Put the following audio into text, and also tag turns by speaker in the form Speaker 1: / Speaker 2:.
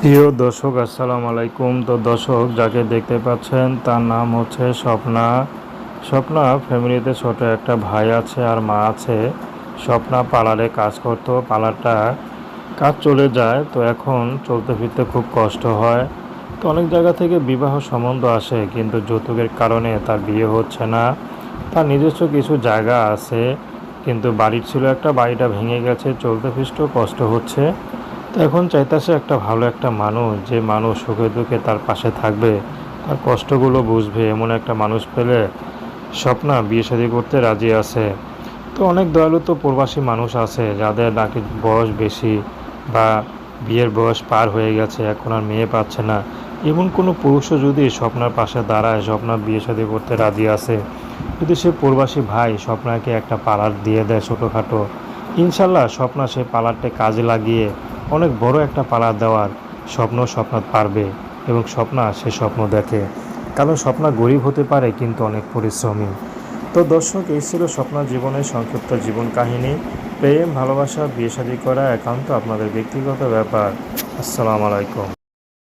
Speaker 1: প্রিয় দর্শক আসসালামু আলাইকুম। তো দর্শক যাকে দেখতে পাচ্ছেন তার নাম হচ্ছে স্বপ্না। স্বপ্না ফ্যামিলিতে ছোট একটা ভাই আছে আর মা আছে। স্বপ্না পার্লারে কাজ করতো, পার্লারটা কাজ চলে যায়, তো এখন চলতে ফিরতে খুব কষ্ট হয়। তো অনেক জায়গা থেকে বিবাহ সম্বন্ধ আসে, কিন্তু যৌতুকের কারণে তার বিয়ে হচ্ছে না। তার নিজস্ব কিছু জায়গা আছে, কিন্তু বাড়ির ছিল একটা, বাড়িটা ভেঙে গেছে, চলতে ফিরতেও কষ্ট হচ্ছে। তো এখন চাইতেছে একটা ভালো একটা মানুষ, যে মানুষ সুখে দুঃখে তার পাশে থাকবে, তার কষ্টগুলো বুঝবে, এমন একটা মানুষ পেলে স্বপ্না বিয়ে শাদী করতে রাজি আছে। তো অনেক দয়ালু তো প্রবাসী মানুষ আছে যাদের নাকি বয়স বেশি বা বিয়ের বয়স পার হয়ে গেছে, এখন আর মেয়ে পাচ্ছে না। এমন কোনো পুরুষও যদি স্বপ্নার পাশে দাঁড়ায়, স্বপ্না বিয়ে শাদী করতে রাজি আছে, যদি সে প্রবাসী ভাই স্বপ্নাকে একটা পার্লার দিয়ে দেয় ছোটোখাটো, ইনশাল্লাহ স্বপ্না সে পার্লারটা কাজে লাগিয়ে অনেক বড় একটা পার্লার দেওয়ার স্বপ্ন পারবে। এবং স্বপ্না সে স্বপ্ন দেখে, কারণ স্বপ্না গরিব হতে পারে কিন্তু অনেক পরিশ্রমী। তো দর্শক, এই ছিল স্বপ্নার জীবনের সংক্ষিপ্ত জীবন কাহিনী। প্রেম, ভালোবাসা, বিয়ে শাদী করা একান্ত আপনাদের ব্যক্তিগত ব্যাপার। আসসালামু আলাইকুম।